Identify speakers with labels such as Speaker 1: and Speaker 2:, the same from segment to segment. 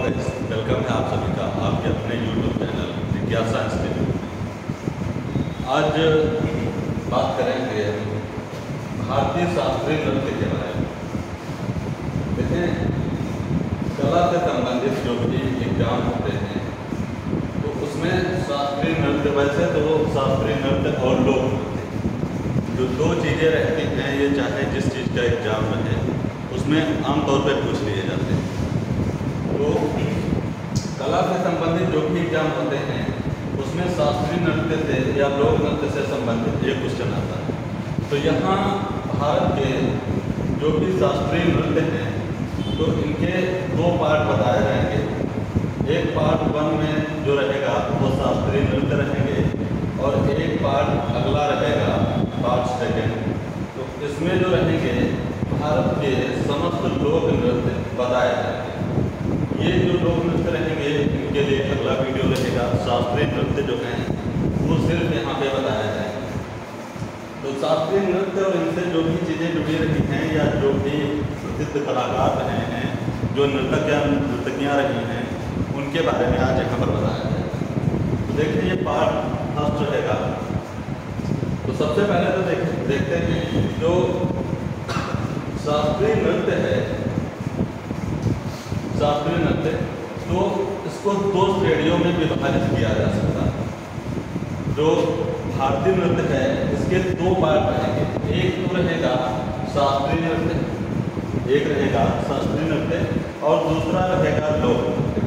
Speaker 1: Guys, welcome है आप सभी का आपके अपने यूट्यूब चैनल जिज्ञासा इंस्टीट्यूट में। आज बात करेंगे भारतीय शास्त्रीय नृत्य के बारे में। देखें, कला से संबंधित जो भी एग्जाम होते हैं तो उसमें शास्त्रीय नृत्य, वैसे तो शास्त्रीय नृत्य और लोक नृत्य जो दो चीज़ें रहती हैं, ये चाहे जिस चीज़ का एग्जाम रहे उसमें आमतौर पर पूछ लिए जाते हैं। तो कला से संबंधित जो भी एग्जाम होते हैं उसमें शास्त्रीय नृत्य से या लोक नृत्य से संबंधित एक क्वेश्चन आता है। तो यहाँ भारत के जो भी शास्त्रीय नृत्य हैं तो इनके दो पार्ट बताए रहेंगे। एक पार्ट 1 में जो रहेगा वो शास्त्रीय नृत्य रहेंगे और एक पार्ट अगला रहेगा पार्ट 2। तो इसमें जो रहेंगे भारत के समस्त लोक नृत्य बताए जाएंगे। ये जो लोक नृत्य रहेंगे इनके लिए अगला वीडियो रहेगा। शास्त्रीय नृत्य जो हैं वो सिर्फ यहाँ पे बताया जाएगा। तो शास्त्रीय नृत्य और इनसे जो भी चीज़ें जुड़ी रही हैं या जो भी प्रसिद्ध कलाकार रहे हैं, जो नर्तकियाँ रही हैं, उनके बारे में आज यहाँ पर बताया जाएगा। तो देखिए, ये पार्ट फर्स्ट रहेगा। तो सबसे पहले तो देखते हैं जो शास्त्रीय नृत्य है, शास्त्रीय नृत्य, तो इसको दो श्रेणियों में विभाजित किया जा सकता है। जो भारतीय नृत्य है इसके दो पार्ट रहेंगे। एक तो रहेगा शास्त्रीय नृत्य, एक रहेगा शास्त्रीय नृत्य और दूसरा रहेगा लोक नृत्य।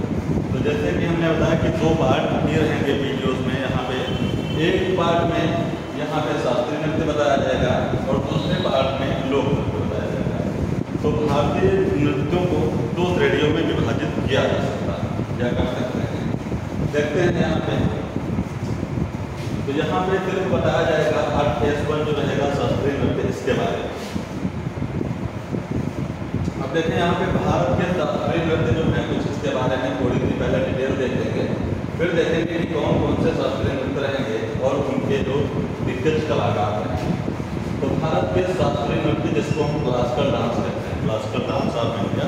Speaker 1: तो जैसे कि हमने बताया कि दो पार्ट ये रहेंगे वीडियोस में। यहाँ पे एक पार्ट में यहाँ पे शास्त्रीय नृत्य बताया जाएगा और दूसरे पार्ट में लोक नृत्य बताया जाएगा। तो भारतीय नृत्यों को दो श्रेणियों में विभाजित किया जा सकता है, क्या कर सकते हैं। देखते हैं यहाँ पे, तो यहाँ पे सिर्फ बताया जाएगा 8S1 जो रहेगा शास्त्रीय नृत्य, इसके बारे में। अब देखें यहाँ पे भारत के शास्त्रीय नृत्य जो है कुछ इसके बारे में थोड़ी सी पहले डिटेल देख लेंगे, फिर देखेंगे कि कौन कौन से शास्त्रीय नृत्य रहेंगे और उनके जो दिग्गज कलाकार हैं। तो भारत के शास्त्रीय नृत्य जिसको हम क्लासिकल डांस कहते हैं, classical dance of India,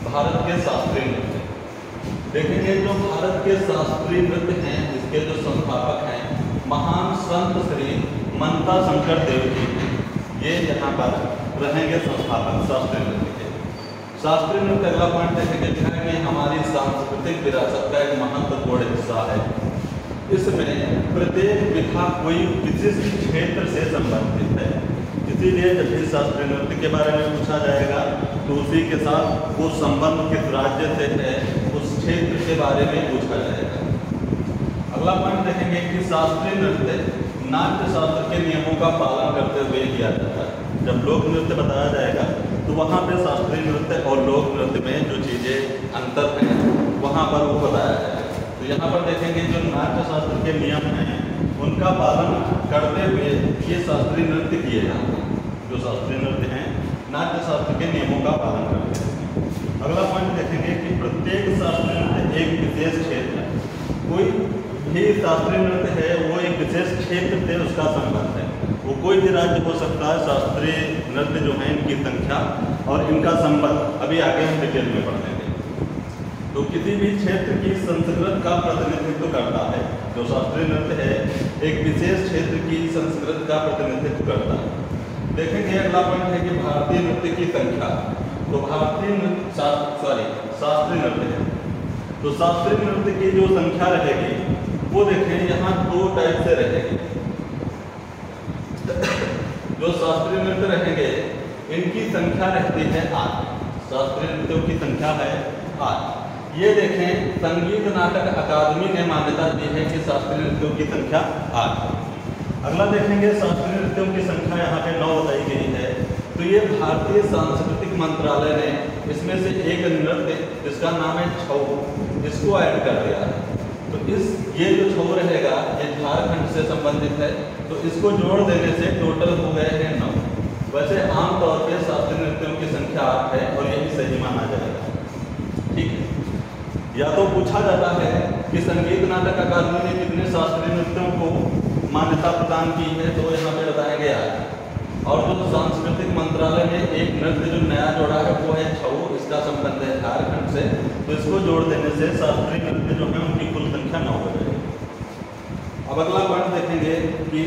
Speaker 1: Bharat के शास्त्रीय नृत्य देखेंगे। जो भारत के शास्त्रीय नृत्य हैं इसके जो संस्थापक हैं महान संत श्री मनता शंकर देव जी, ये यहाँ पर रहेंगे संस्थापक शास्त्रीय नृत्य के। शास्त्रीय नृत्य अगला पॉइंट देखेंगे कि हमारी सांस्कृतिक विरासत का एक महत्वपूर्ण हिस्सा है। इसमें प्रत्येक विधा कोई विशिष्ट क्षेत्र से संबंधित है, इसीलिए जब भी शास्त्रीय नृत्य के बारे में पूछा जाएगा तो उसी के साथ वो संबंध किस राज्य से है उस क्षेत्र के बारे में पूछा जाएगा। अगला पॉइंट देखेंगे कि शास्त्रीय नृत्य नाट्य शास्त्र के नियमों का पालन करते हुए किया जाता है। जब लोक नृत्य बताया जाएगा तो वहाँ पे शास्त्रीय नृत्य और लोक नृत्य में जो चीज़ें अंतर हैं वहाँ पर वो बताया जाएगा। तो यहाँ पर देखेंगे जो नाट्य शास्त्र के नियम हैं उनका पालन करते हुए ये शास्त्रीय नृत्य किए जाते हैं। जो शास्त्रीय नृत्य हैं नाट्य शास्त्र के नियमों का पालन करते हैं। अगला पॉइंट देखेंगे कि प्रत्येक शास्त्रीय नृत्य एक विशेष क्षेत्र है। कोई भी शास्त्रीय नृत्य है वो एक विशेष क्षेत्र से उसका संबंध है। वो कोई भी राज्य हो सकता है। शास्त्रीय नृत्य जो है इनकी संख्या और इनका संबंध अभी आगे हम डिटेल में पढ़ेंगे। तो किसी भी क्षेत्र की संस्कृति का प्रतिनिधित्व करता है। जो शास्त्रीय नृत्य है एक विशेष क्षेत्र की संस्कृति का प्रतिनिधित्व करता है। देखेंगे अगला पॉइंट है कि भारतीय नृत्य की संख्या। तो शास्त्रीय नृत्य है तो शास्त्रीय नृत्य की जो संख्या रहेगी वो देखें यहाँ दो टाइप से रहेगी। जो शास्त्रीय नृत्य रहेंगे इनकी संख्या रहती है 8। शास्त्रीय नृत्यों की संख्या है 8। ये देखें, संगीत नाटक अकादमी ने मान्यता दी है कि शास्त्रीय नृत्यों की संख्या 8। अगला देखेंगे शास्त्रीय नृत्यों की संख्या यहाँ पे 9 बताई गई है। तो ये भारतीय सांस्कृतिक मंत्रालय ने इसमें से एक नृत्य जिसका नाम है छऊ, इसको ऐड कर दिया है। तो ये जो छऊ रहेगा ये झारखंड से संबंधित है, तो इसको जोड़ देने से टोटल हो गए हैं 9। वैसे आमतौर पर शास्त्रीय नृत्यों की संख्या 8 है और यही सही माना जाएगा। ठीक है। या तो पूछा जाता है कि संगीत नाटक अकादमी ने कितने शास्त्रीय नृत्यों को मान्यता प्रदान की है, तो यहाँ पे बताया गया है। और जो सांस्कृतिक मंत्रालय ने एक नृत्य जो नया जोड़ा है वो है छऊ, इसका संबंध है झारखंड झारखंड से, तो इसको जोड़ देने से शास्त्रीय नृत्य जो है उनकी कुल संख्या 9 हो जाएगी। अब अगला पॉइंट देखेंगे कि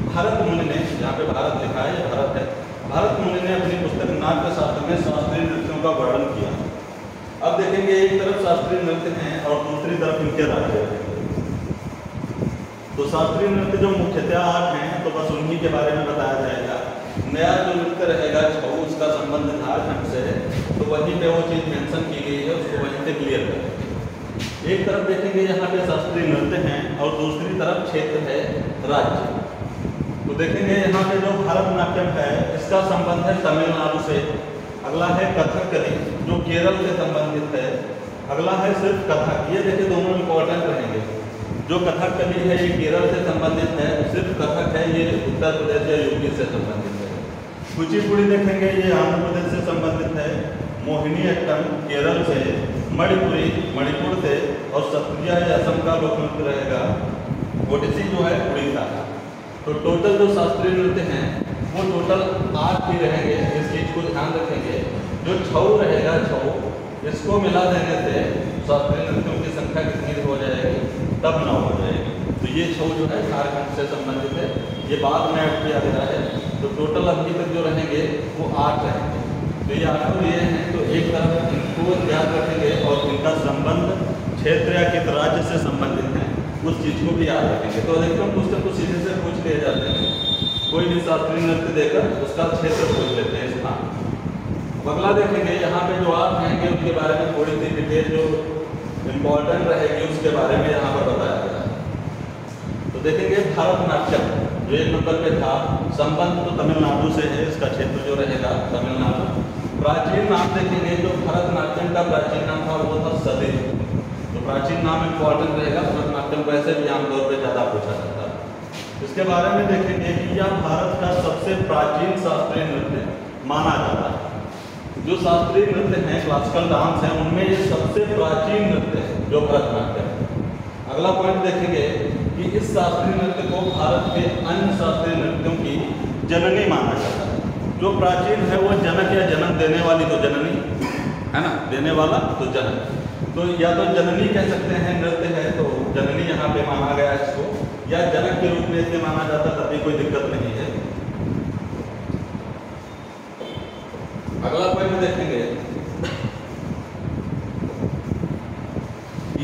Speaker 1: भारत मुनि ने, यहाँ पे भारत लिखा है, भारत है, भारत मुनि ने अपनी पुस्तक नाट्य शास्त्र में शास्त्रीय नृत्यों का वर्णन किया। अब देखेंगे एक तरफ शास्त्रीय नृत्य हैं और दूसरी तरफ इनके राज्य हैं। तो शास्त्रीय नृत्य जो मुख्यतः 8 हैं, तो बस उन्हीं के बारे में बताया जाएगा। नया जो नृत्य रहेगा छऊ, उसका संबंध झारखंड से है, तो वहीं पे वो चीज़ मेंशन की गई है, उसको वहीं से क्लियर करेंगे। एक तरफ देखेंगे यहाँ पे शास्त्रीय नृत्य हैं और दूसरी तरफ क्षेत्र है राज्य। तो देखेंगे यहाँ पे जो भरतनाट्यम है इसका संबंध है तमिलनाडु से। अगला है कथकली जो केरल से संबंधित है। अगला है सिर्फ कथक। ये देखिए दोनों इंपॉर्टेंट रहेंगे। जो कथकली है ये केरल से संबंधित है, सिर्फ कथक है ये उत्तर प्रदेश या यूपी से संबंधित है। कुचिपुड़ी देखेंगे ये आंध्र प्रदेश से संबंधित है। मोहिनीअट्टम केरल से, मणिपुरी मणिपुर से और सत्रिया या असम का लोक नृत्य रहेगा। ओडिसी जो है उड़ीसा। तो टोटल जो शास्त्रीय नृत्य हैं वो टोटल 8 ही रहेंगे। इस चीज़ को ध्यान रखेंगे। जो छऊ रहेगा, छऊ इसको मिला देने से शास्त्रीय नृत्यों की संख्या कितनी हो जाएगी, तब 9 हो जाएगी। तो ये छऊ जो है झारखंड से संबंधित है, ये बाद में ऐड किया गया है। तो टोटल अभी तक जो रहेंगे वो 8 रहेंगे। तो ये 8 ये हैं, तो एक तरफ इनको याद रखेंगे और इनका संबंध क्षेत्र या किस राज्य से संबंधित है उस चीज़ को भी याद रखेंगे। तो अधिकतम पुस्तक को सीधे से पूछ लिए जाते हैं, कोई भी शास्त्रीय नृत्य देकर उसका क्षेत्र पूछ लेते हैं, स्थान। अगला देखेंगे यहाँ पे जो आप रहेंगे उनके बारे में थोड़ी सी डिटेल जो इम्पोर्टेंट रहेगी उसके बारे में यहाँ पर बताया गया है। तो देखेंगे भरतनाट्यम जो 1 नंबर पे था, संबंध तो तमिलनाडु से है, इसका क्षेत्र जो रहेगा तमिलनाडु। प्राचीन नाम देखेंगे, जो भरतनाट्यम का प्राचीन नाम था वो था सदेव। तो प्राचीन नाम इम्पोर्टेंट रहेगा। भरतनाट्यम वैसे भी आमतौर पर ज़्यादा पूछा जाता है। इसके बारे में देखेंगे कि यह भारत का सबसे प्राचीन शास्त्रीय नृत्य माना जाता है। जो शास्त्रीय नृत्य हैं, क्लासिकल डांस हैं, उनमें ये सबसे प्राचीन नृत्य है जो भरतनाट्यम है। अगला पॉइंट देखेंगे कि इस शास्त्रीय नृत्य को भारत के अन्य शास्त्रीय नृत्यों की जननी माना जाता है। जो प्राचीन है वो जनक या जन्म देने वाली तो जननी है ना, देने वाला तो जनक। तो या तो जननी कह सकते हैं, नृत्य है तो जननी यहाँ पे माना गया इसको, या जनक के रूप में इसे माना जाता तभी कोई दिक्कत नहीं है। अगला पॉइंट देखेंगे,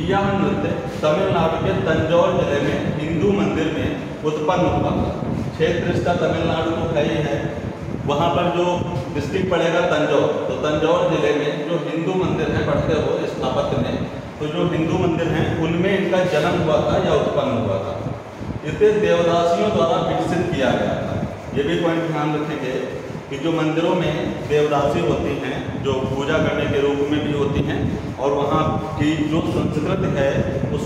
Speaker 1: यह नृत्य तमिलनाडु के तंजौर जिले में हिंदू मंदिर में उत्पन्न हुआ था। क्षेत्र इसका तमिलनाडु तो है ही है, वहाँ पर जो डिस्ट्रिक्ट पड़ेगा तंजौर, तो तंजौर जिले में जो हिंदू मंदिर हैं बढ़ते हुए स्थापत्य में, तो जो हिंदू मंदिर हैं उनमें इनका जन्म हुआ था या उत्पन्न हुआ था। इसे देवदासियों द्वारा विकसित किया गया था। ये भी पॉइंट ध्यान रखेंगे कि जो मंदिरों में देवदासी होती हैं, जो पूजा करने के रूप में भी होती हैं, और वहाँ की जो संस्कृति है उस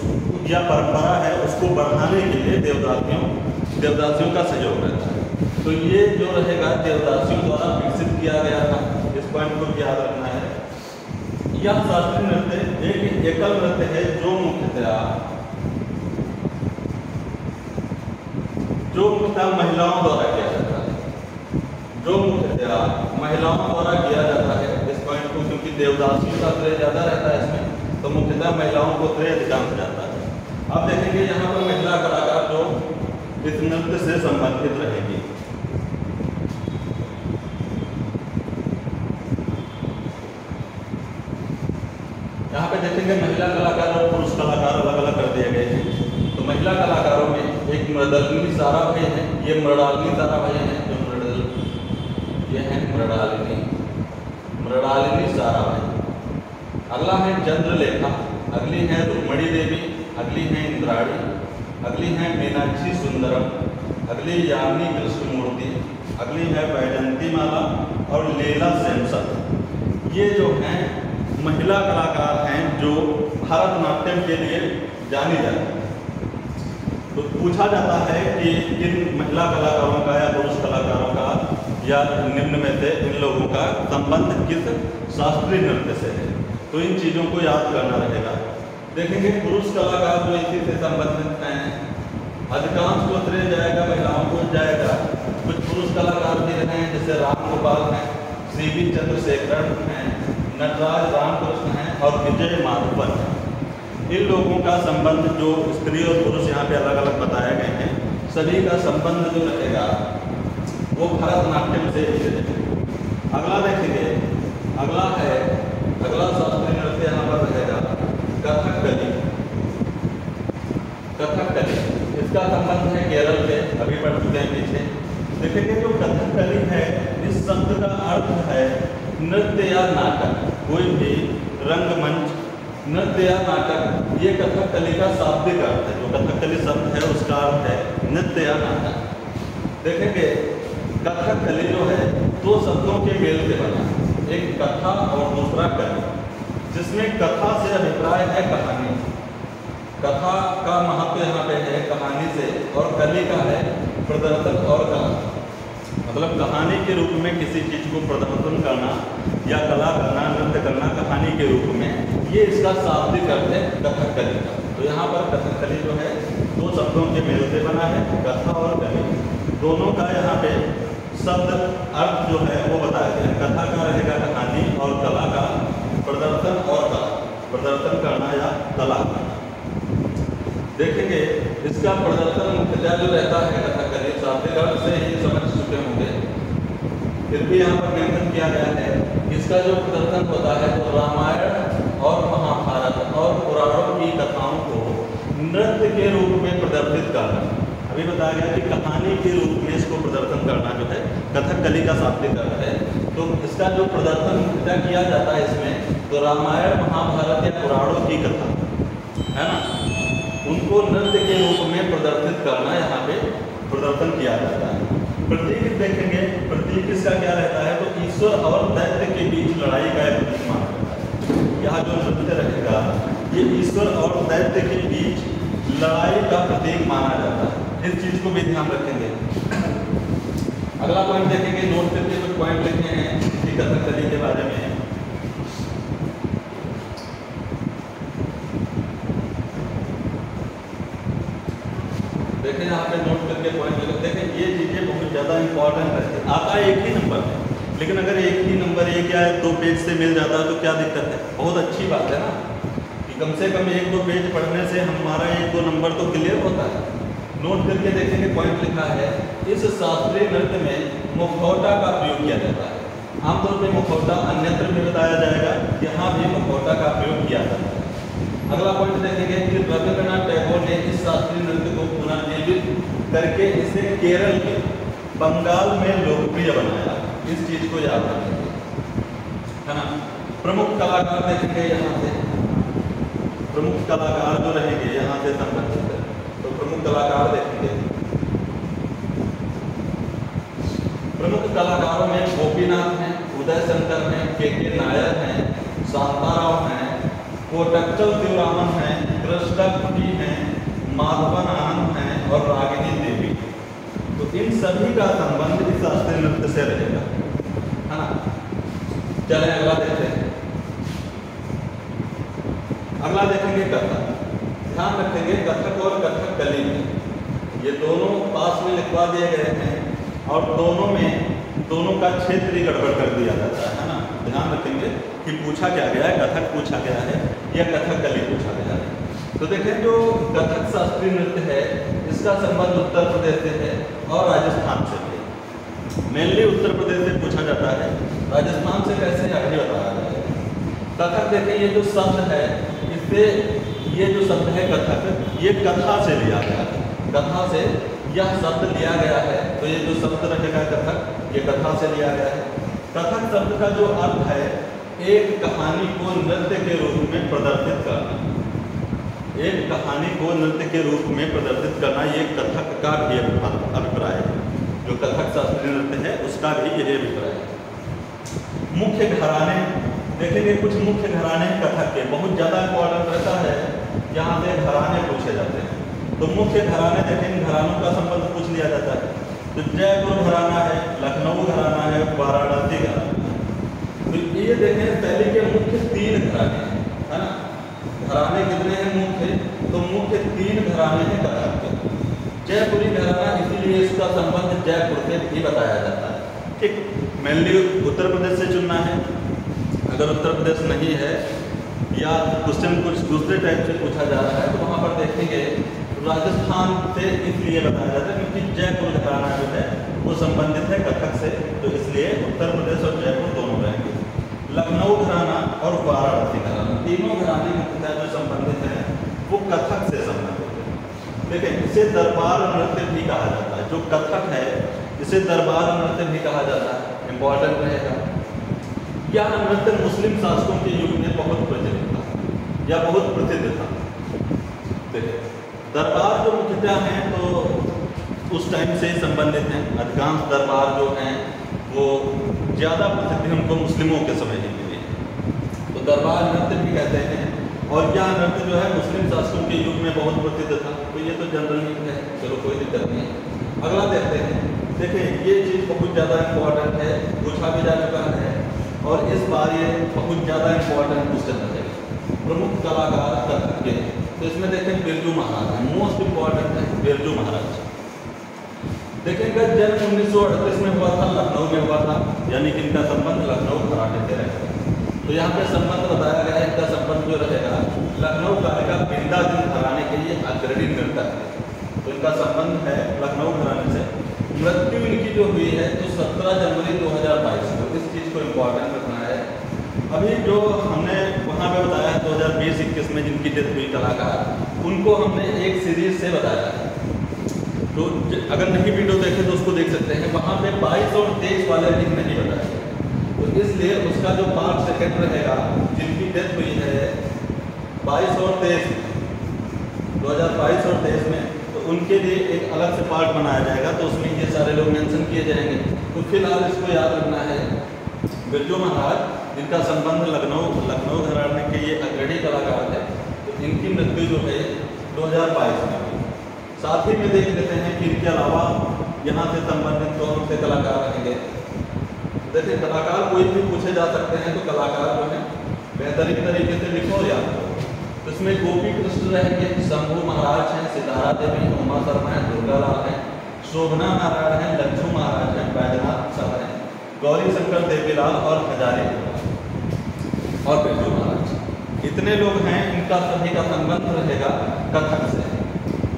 Speaker 1: या परंपरा है उसको बढ़ाने के लिए देवदासियों का सहयोग रहता है। तो ये जो रहेगा देवदासियों द्वारा विकसित किया गया था, इस पॉइंट को याद रखना है। यह शास्त्रीय नृत्य एक एकल नृत्य है जो मुख्यतः महिलाओं द्वारा किया जाता है। जो मुख्यतः महिलाओं द्वारा किया जाता है, इस पॉइंट को, क्योंकि देवदासियों का श्रेय ज़्यादा रहता है इसमें, तो मुख्यतः महिलाओं को श्रेय अधिकांश जाता है। अब देखेंगे यहाँ पर महिला कलाकार जो इस नृत्य से संबंधित रहेगी। यहाँ पे देखेंगे महिला कलाकार और पुरुष कलाकार अलग अलग कर दिए गए हैं। तो महिला कलाकारों में एक मृदंगिनी साराभाई है, ये मृणालिनी साराभाई है, जो ये है मृणालिनी साराभाई। अगला है चंद्रलेखा, अगली है रुक्मणी देवी, अगली है इंद्राणी, अगली है मीनाक्षी सुंदरम, अगली यामिनी कृष्णमूर्ति, अगली है वैजंती माला और लीला सेमसन। ये जो हैं महिला कलाकार हैं जो भरतनाट्यम के लिए जानी जाती है। तो पूछा जाता है कि किन महिला कलाकारों का या पुरुष कलाकारों का या निम्न में से इन लोगों का संबंध किस शास्त्रीय नृत्य से है, तो इन चीज़ों को याद करना रहेगा। देखेंगे पुरुष कलाकार जो इसी से संबंधित हैं, अधिकांश को श्रेय जाएगा, महिलाओं को जाएगा। कुछ पुरुष कलाकार भी रहे हैं, जैसे राम गोपाल हैं, सी.वी. चंद्रशेखरन हैं, नटराज रामकृष्ण हैं और विजय माधवन हैं। इन लोगों का संबंध, जो स्त्री और पुरुष यहाँ पे अलग अलग बताए गए हैं, सभी का संबंध जो रहेगा वो भरतनाट्यम से ही रहेगा। अगला देखेंगे, अगला शास्त्रीय नृत्य यहाँ पर रहेगा कथकली। इसका संबंध है केरल से, अभी पढ़ चुके हैं पीछे। देखेंगे जो कथकली है, इस शब्द का अर्थ है नृत्य या नाटक। कोई भी रंगमंच, नृत्य या नाटक, ये कथकली का शाब्दिक अर्थ है। जो कथकली शब्द है उसका अर्थ है नृत्य या नाटक। देखेंगे कथकली जो है दो शब्दों के मेल से बना, एक कथा और दूसरा कली, जिसमें कथा से अभिप्राय है कहानी। कथा का महत्व यहाँ पे है कहानी से, और कली का है प्रदर्शन और कला। मतलब कहानी के रूप में किसी चीज़ को प्रदर्शन करना या कला करना, नृत्य करना कहानी के रूप में, ये इसका शाब्दिक अर्थ है कथकली का। तो यहाँ पर कथकली जो है दो शब्दों के मेल से बना है, कथा और कली। दोनों का यहाँ पे शब्द अर्थ जो है वो बताया गया है। कथा का रहेगा कहानी और कला का प्रदर्शन और कला, प्रदर्शन करना या कला करना। देखेंगे इसका प्रदर्शन मुख्यतः जो रहता है कथकली, शाब्दिक अर्थ से ही समझ चुके होंगे, फिर भी यहाँ पर मेंशन किया गया है। इसका जो प्रदर्शन होता है तो रामायण और महाभारत और पुराणों की कथाओं को नृत्य के रूप में प्रदर्शित करना। अभी बताया गया कि कहानी के रूप में इसको प्रदर्शन करना जो है कथकली का शाब्दिक अर्थ है। तो इसका जो प्रदर्शन मुख्यतः किया जाता है इसमें, तो रामायण महाभारत या पुराणों की कथा है ना, उनको नृत्य के रूप में प्रदर्शित करना यहाँ पे प्रदर्शन किया जाता है। प्रतीक देखेंगे, प्रतीक इसका क्या रहता है, तो ईश्वर और दैत्य के बीच लड़ाई का एक प्रतीक माना जाता है। यहाँ जो नृत्य रहेगा ये ईश्वर और दैत्य के बीच लड़ाई का प्रतीक माना जाता है। इस चीज़ को भी ध्यान रखेंगे। अगला पॉइंट देखेंगे, नोट करके कुछ पॉइंट लिखे हैं कि कथकली के बारे में। देखें यहाँ पे नोट करके पॉइंट लिखे। देखें ये चीज़ें बहुत ज़्यादा इंपॉर्टेंट है। आता है एक ही नंबर में, लेकिन अगर एक ही नंबर एक या दो पेज से मिल जाता है तो क्या दिक्कत है, बहुत अच्छी बात है ना, कि कम से कम एक दो पेज पढ़ने से हमारा एक दो नंबर तो क्लियर होता है। नोट करके देखेंगे, पॉइंट लिखा है, इस शास्त्रीय नृत्य में मुखौटा का प्रयोग किया जाता है। आमतौर पर मुखौटा अन्यत्र भी बताया जाएगा, यहाँ भी मुखौटा का प्रयोग किया जाता है। अगला पॉइंट देखेंगे कि रविंद्रनाथ टैगोर ने इस शास्त्रीय नृत्य को पुनर्जीवित करके इसे केरल के बंगाल में लोकप्रिय बनाया। इस चीज़ को याद रखेंगे, है ना। प्रमुख कलाकार देखेंगे, यहाँ से प्रमुख कलाकार जो रहेंगे यहाँ से संबंधित है, तो प्रमुख कलाकार देखेंगे। प्रमुख कलाकारों में गोपीनाथ हैं, उदय शंकर हैं, के नायर हैं, शांताराव हैं, कोटक्चल शिवरामन हैं, कृष्णकुटी हैं, माधवन आनंद हैं और रागिनी देवी। तो इन सभी का संबंध इस शास्त्रीय नृत्य से रहेगा, है ना। चलें अगला देखते हैं। अगला देखेंगे कथक। ध्यान रखेंगे कथक और कथकली में ये दोनों पास में लिखवा दिए गए हैं, और दोनों का क्षेत्र ही गड़बड़ कर दिया जाता है ना। ध्यान रखेंगे कि पूछा क्या गया है, कथक पूछा गया है या कथकली पूछा गया है। तो देखें जो कथक शास्त्रीय नृत्य है इसका संबंध उत्तर प्रदेश से है और राजस्थान से है। मेनली उत्तर प्रदेश से पूछा जाता है, राजस्थान से कैसे आगे बताया जाए। कथक देखें, ये जो शब्द है इससे, ये जो शब्द है कथक, ये कथा से लिया गया है। कथा से यह शब्द लिया गया है, तो ये जो शब्द रहेगा कथक, ये कथा से लिया गया है। कथक शब्द का जो अर्थ है, एक कहानी को नृत्य के रूप में प्रदर्शित करना। एक कहानी को नृत्य के रूप में प्रदर्शित करना, ये कथक का भी अभिप्राय है। जो कथक शास्त्रीय नृत्य है उसका भी यही अभिप्राय है। मुख्य घराने देखेंगे, कुछ मुख्य घराने कथक के बहुत ज़्यादा इम्पोर्टेंट रहता है, यहाँ से घराने पूछे जाते हैं। तो मुख्य घराने देखेंगे, घरानों का संबंध पूछ लिया जाता है। तो जयपुर घराना है, लखनऊ घराना है, वाराणसी घराना है। तो ये देखें पहले के मुख्य 3 घराने हैं, है ना। घराने कितने हैं मुख्य, तो मुख्य 3 घराने हैं कथक के। जयपुरी घराना, इसीलिए इसका संबंध जयपुर से भी बताया जाता है। ठीक, मेनली उत्तर प्रदेश से चुनना है। अगर उत्तर प्रदेश नहीं है या क्वेश्चन कुछ दूसरे टाइप से पूछा जा रहा है तो वहाँ पर देखेंगे राजस्थान से इसलिए बताया जाता है क्योंकि जयपुर घराना जो है वो संबंधित है कथक से, तो इसलिए उत्तर प्रदेश और जयपुर दोनों रहेंगे। लखनऊ घराना और वाराणसी घराना तीनों घराने मुख्यतः जो संबंधित हैं वो कथक से संबंधित है। देखिए इसे दरबार नृत्य भी कहा जाता है, जो कथक है इसे दरबार नृत्य भी कहा जाता है, इम्पॉर्टेंट रहेगा। यह नृत्य मुस्लिम शासकों के युग में बहुत प्रचलित था या बहुत प्रसिद्ध था। देखिए दरबार जो मुख्यतः हैं तो उस टाइम से संबंधित हैं, अधिकांश दरबार जो हैं वो ज़्यादा प्रसिद्धि उनको मुस्लिमों के समय ही मिली है, तो दरबार नृत्य भी कहते हैं। और यह नृत्य जो है मुस्लिम शासकों के युग में बहुत प्रसिद्ध था, तो ये तो जनरल न्यूज है, चलो कोई दिक्कत नहीं है। अगला देखते हैं। देखिए ये चीज़ बहुत ज़्यादा इम्पोर्टेंट है, पूछा भी जा चुका है और इस बार ये बहुत ज़्यादा इम्पोर्टेंट क्वेश्चन रहेगा। प्रमुख कलाकार कथक के, तो इसमें देखें बिरजू महाराज है, मोस्ट इम्पॉर्टेंट है बिरजू महाराज। देखेंगे जन्म 1938 में हुआ था, लखनऊ में हुआ था, यानी कि इनका संबंध लखनऊ घराने से रहेगा। तो यहाँ पे संबंध बताया गया है, इनका संबंध जो रहेगा लखनऊ कालिका बिंदादिन घराने के लिए अग्रणी नृतक है, तो इनका संबंध है लखनऊ घराने से। मृत्यु इनकी जो हुई है तो 17 जनवरी 2022 को, इस चीज़ को इम्पोर्टेंट रखना है। अभी जो हमने वहाँ पे बताया 2020-21 में जिनकी डेथ हुई कलाकार, उनको हमने एक सीरीज से बताया है, तो अगर नहीं वीडियो देखें तो उसको देख सकते हैं। वहाँ पे 22 और 23 वाले दिन नहीं बताया गया, तो इसलिए उसका जो पार्ट सेकेंड रहेगा जिनकी डेथ हुई है 22 और 23 2022 और 23 में, तो उनके लिए एक अलग से पार्ट बनाया जाएगा, तो उसमें ये सारे लोग मेंशन किए जाएंगे। तो फिलहाल इसको याद रखना है बिरजू महाराज, जिनका संबंध लखनऊ घराने के ये अग्रणी कलाकार है, तो इनकी मृत्यु जो है 2022 में हुई। साथ ही में देख लेते हैं कि इनके अलावा यहाँ से संबंधित कौन से कलाकार रहेंगे। देखिए कलाकार कोई भी पूछे जा सकते हैं, तो कलाकार जो है बेहतरीन तरीके से लिखो याद करो। तो इसमें गोपी कृष्ण रहेंगे, शंभू महाराज हैं, सितारा देवी, उमा शर्मा हैं, दुर्गा लाल हैं, शोभना नारायण हैं, लक्ष्मू महाराज हैं, बैजनाथ साहब हैं, गौरी शंकर देवीलाल और हजारी और बिरजू महाराज। इतने लोग हैं, इनका सभी का संबंध रहेगा कथक से।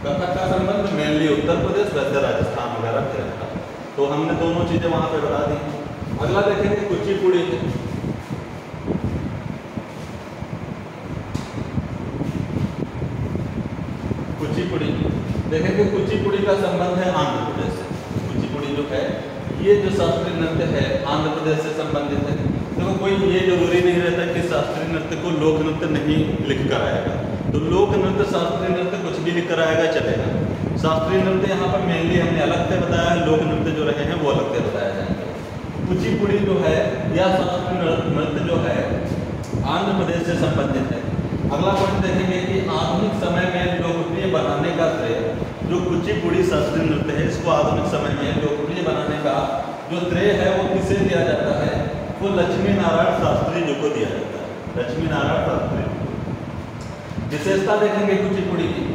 Speaker 1: कथक का संबंध मेनली उत्तर प्रदेश, वैसे राजस्थान वगैरह से रहता है, तो हमने दोनों चीज़ें वहाँ पे बता दी। अगला देखेंगे कुचिपुड़ी। कुचिपुड़ी देखेंगे, कुचिपुड़ी का संबंध है आंध्र प्रदेश से। कुचिपुड़ी जो है ये जो शास्त्रीय नृत्य है आंध्र प्रदेश से संबंधित है। देखो कोई ये जरूरी नहीं रहता कि शास्त्रीय नृत्य को लोक नृत्य नहीं लिख कर आएगा, तो लोक नृत्य शास्त्रीय नृत्य कुछ भी लिख कर आएगा चलेगा। शास्त्रीय नृत्य यहाँ पर मेनली हमने अलग से बताया है, लोक नृत्य जो रहे हैं वो अलग से बताया जाएंगे। कुचिपुड़ी जो है यह शास्त्रीय नृत्य जो है आंध्र प्रदेश से संबंधित है। अगला पॉइंट देखेंगे कि आधुनिक समय में लोकप्रिय बनाने का श्रेय, जो कुचिपुड़ी शास्त्रीय नृत्य है इसको आधुनिक समय में लोकप्रिय बनाने का जो श्रेय है वो किसे दिया जाता है, वो लक्ष्मी नारायण शास्त्री जी को दिया जाता है। लक्ष्मी नारायण शास्त्री। विशेषता देखेंगे कुचिपुड़ी की,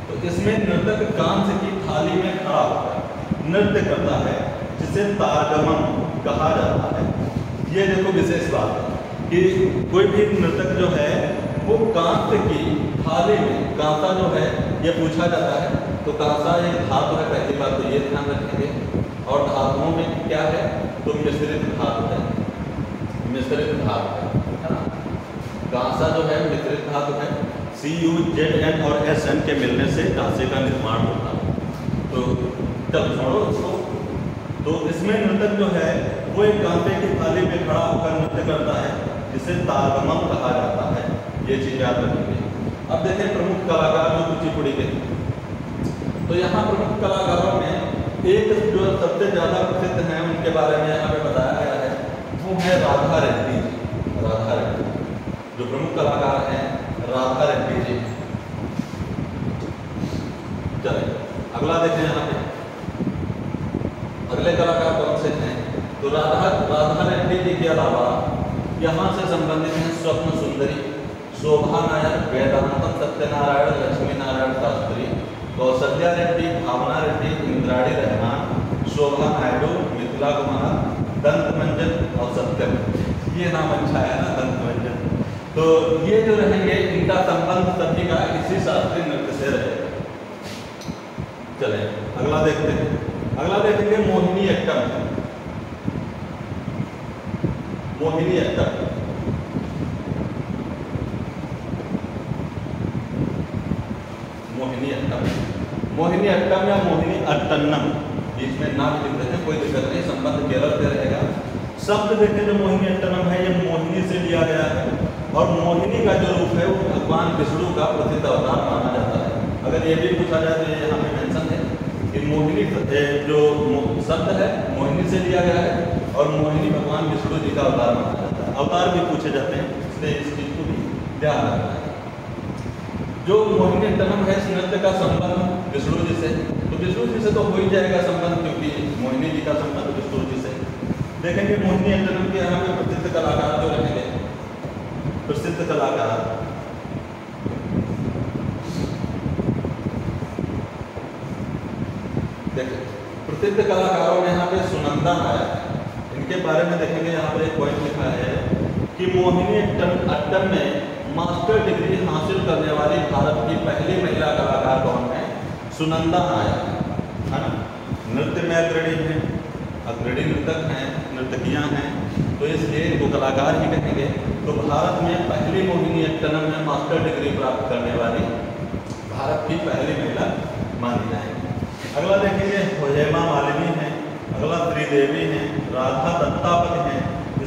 Speaker 1: तो इसमें नर्तक कांस्य की थाली में खड़ा होकर नृत्य करता है, जिसे तारगमन कहा जाता है। ये देखो विशेष बात है कि कोई भी नर्तक जो है वो कांस्य की थाली में, कांसा जो है ये पूछा जाता है, तो कांसा एक धातु है, पहली बात तो ये ध्यान रखेंगे। और धातुओं में क्या है, तो मिश्रित धातु है, मिश्रित धातु है ना। कांसा जो है मिश्रित धातु है, CuZn और Sn के मिलने से कांसे का निर्माण होता है। तो चल छोड़ो उसको। तो इसमें नृतक जो है वो एक कांसे की थाली में खड़ा होकर नृत्य करता है, जिसे तारगमन कहा जाता है। ये चीज़ याद रखेंगे। अब देखें प्रमुख कलाकार जो कुचिपुड़ी के, तो यहाँ प्रमुख कलाकारों में एक जो सबसे ज़्यादा प्रसिद्ध हैं उनके बारे में यहाँ पे बताया गया है, वो है राधा रेड्डी जी। राधा रेड्डी जो प्रमुख कलाकार हैं, राधा रेड्डी जी। चलिए अगला देखें यहाँ पे अगले कलाकार कौन से हैं, तो राधा रेड्डी जी के अलावा यहाँ से संबंधित हैं स्वप्न सुंदरी, शोभा नायर, वेदांत सत्यनारायण, लक्ष्मी नारायण शास्त्री, कौशल्या रेड्डी, भावना रेड्डी, इंद्राणी रहमान, शोभा नायडू, मिथिला कुमार, दंत मंजन और सत्यम। ये नाम अच्छा है ना, दंतमंजन। तो ये जो रहेंगे इनका संबंध सभी का इसी शास्त्रीय नृत्य से रहेगा। चले अगला देखते हैं। अगला देखेंगे मोहिनी अट्टम। मोहिनी अट्टम, मोहिनी अट्टम, मोहिनी अट्टम या मोहिनी अट्टन्नम, बीच में ना भी लिख देते हैं कोई दिक्कत नहीं, संबंध केरल से रहेगा। शब्द देखें जो मोहिनी अट्टनम है, ये मोहिनी से लिया गया है और मोहिनी का जो रूप है वो भगवान विष्णु का प्रसिद्ध अवतार माना जाता है। अगर ये भी पूछा जाए तो ये यहाँ पे मेंशन है कि मोहिनी जो शब्द है मोहिनी से लिया गया है और मोहिनी भगवान विष्णु जी का अवतार माना जाता है। अवतार भी पूछे जाते हैं, इसलिए इस चीज को भी ध्यान रखना है। जो मोहिनी अट्टनम है इस नृत्य का संबंध विष्णु जी से, तो विष्णु जी से तो हो ही जाएगा संबंध, क्योंकि मोहिनी जी का संबंध विष्णु जी से। देखेंगे मोहिनी अट्टनम के यहाँ पे प्रसिद्ध कलाकार जो रहेंगे, प्रसिद्ध कलाकार देखिए, प्रसिद्ध कलाकारों में यहाँ पे सुनंदा आया है। इनके बारे में देखेंगे, यहाँ पर एक पॉइंट लिखा है कि मोहिनी अट्टम में मास्टर डिग्री हासिल करने वाली भारत की पहली महिला कलाकार कौन है? सुनंदा नायक है ना। नृत्य में अग्रणी है, अग्रणी नृतक हैं, नर्तकियां हैं, तो इसलिए इनको कलाकार ही कहेंगे। तो भारत में पहली मोहिनी अट्टनम में मास्टर डिग्री प्राप्त करने वाली भारत की पहली महिला मानी जाएगी। अगला देखेंगे हेमा मालिनी है, अगला त्रिदेवी है, राधा दत्तापति हैं,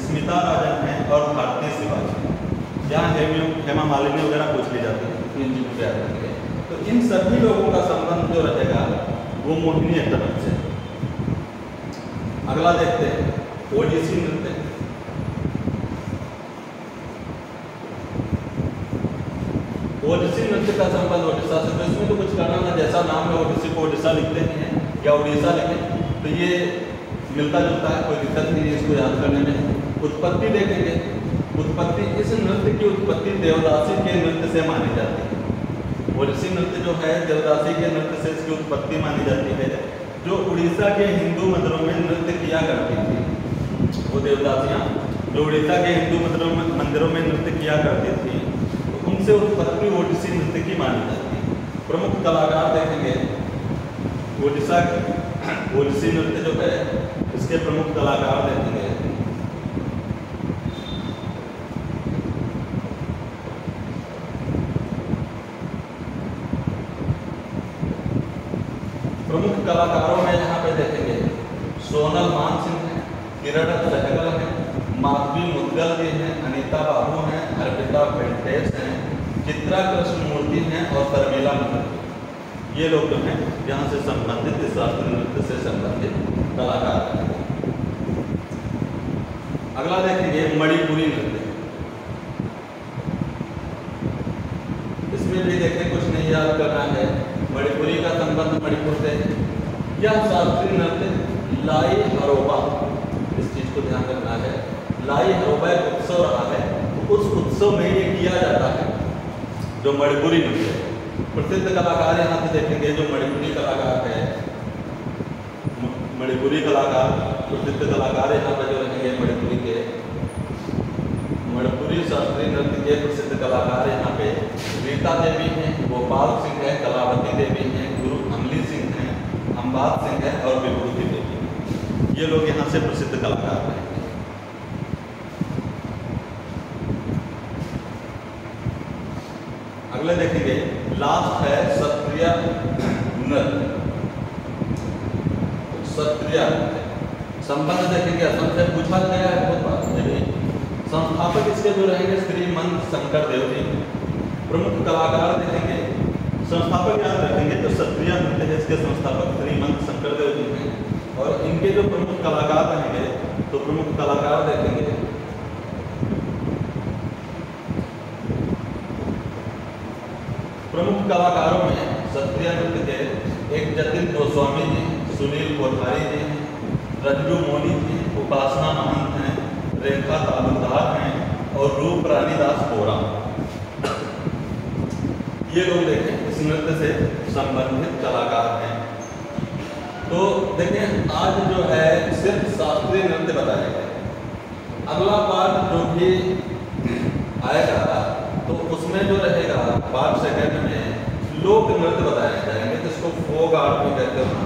Speaker 1: स्मिता राजन हैं और भारती शिवाजी। यहाँ हेमा मालिनी वगैरह पूछ ली जाती है, तो इन चीज़ों को याद रखेंगे। तो इन सभी लोगों का संबंध जो रहेगा वो मोहिनी अट्टनम से। अगला देखते हैं ओडिसी नृत्य। ओडिसी नृत्य का संबंध ओडिशा से, तो इसमें तो कुछ करना ना, जैसा नाम है ओडिसी को ओडिशा लिखते ही हैं या उड़ीसा लिखें, तो ये मिलता जुलता है, कोई दिक्कत नहीं है इसको याद करने में। उत्पत्ति देखेंगे, उत्पत्ति, इस नृत्य की उत्पत्ति देवदासी के नृत्य से मानी जाती है। ओडिसी नृत्य जो है देवदासी के नृत्य से इसकी उत्पत्ति मानी जाती है। जो उड़ीसा के हिंदू मंदिरों में नृत्य किया करती थी, वो देवदासियाँ जो उड़ीसा के हिंदू मंदिरों में नृत्य किया करती थी, तो उनसे उत्पत्ति ओडिसी नृत्य की मानी जाती है। प्रमुख कलाकार देखेंगे ओडिशा के ओडिसी नृत्य जो है इसके प्रमुख कलाकार देखेंगे प्रमुख कलाकारों में यहाँ पे देखेंगे सोनल मानसिंह हैं, किरण सहगल हैं, माधवी मुद्गल जी हैं, अनीता बाबू हैं, अर्पिता वेंकटेश हैं, चित्रा कृष्णमूर्ति हैं और शर्मिला मुखर्जी। ये लोग जो हैं यहाँ से संबंधित, इस शास्त्रीय नृत्य से संबंधित कलाकार हैं। अगला देखेंगे मणिपुरी नृत्य। इसमें भी देखें, कुछ नहीं याद करना है, मणिपुरी का संबंध मणिपुर से। यह शास्त्रीय नृत्य लाई हरोबा, इस चीज को ध्यान रखना है, लाई हरोबा एक उत्सव रहा है, उस उत्सव में ये किया जाता है जो मणिपुरी नृत्य है। प्रसिद्ध कलाकार यहाँ से देखेंगे जो मणिपुरी कलाकार है, मणिपुरी कलाकार, प्रसिद्ध कलाकार यहाँ पर जो रहेंगे मणिपुरी के, मणिपुरी शास्त्रीय नृत्य के प्रसिद्ध कलाकार यहाँ पे रीता देवी हैं, गोपाल सिंह है, कलावती देवी हैं, गुरु अमली सिंह हैं, अम्बाद सिंह है और विभूति देवी। ये लोग यहाँ से प्रसिद्ध कलाकार हैं। अगले देखेंगे, लास्ट है क्षत्रिय नृत्य। क्षत्रिय संबंध देखेंगे, असम से पूछा गया है बहुत बार। संस्थापक इसके जो रहेंगे श्रीमंत शंकर देव जी। प्रमुख कलाकार देखेंगे, संस्थापक याद रखेंगे तो क्षत्रिय नृत्य है, इसके संस्थापक श्रीमंत शंकर देव जी हैं। और इनके जो प्रमुख कलाकार रहेंगे, तो प्रमुख कलाकार देखेंगे प्रमुख कलाकारों में क्षत्रिय नृत्य के एक जतिन गोस्वामी जी, सुनील कोठारी जी हैं, रंजू मोनी जी, उपासना महंत हैं, रेखा तालुकदार हैं और रूप रानीदास बोरा। ये लोग देखें इस नृत्य से संबंधित कलाकार हैं। तो देखें आज जो है सिर्फ शास्त्रीय नृत्य बताए गए, अगला पार्ट जो भी आएगा तो उसमें जो रहेगा पार्ट सेकंड में लोक नृत्य बताए जाएंगे, जिसको फोक आर्ट भी कहते हो ना,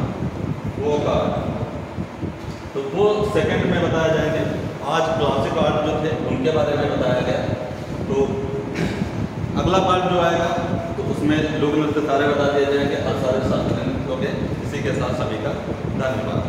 Speaker 1: फोक आर्ट। तो वो सेकंड में बताया जाएंगे। आज क्लासिक आर्ट जो थे उनके बारे में बताया गया। तो अगला पार्ट जो आएगा तो उसमें लोक नृत्य सारे बता दिए जाएंगे और सारे शास्त्रीय नृत्यों के। इसी के साथ सभी का धन्यवाद।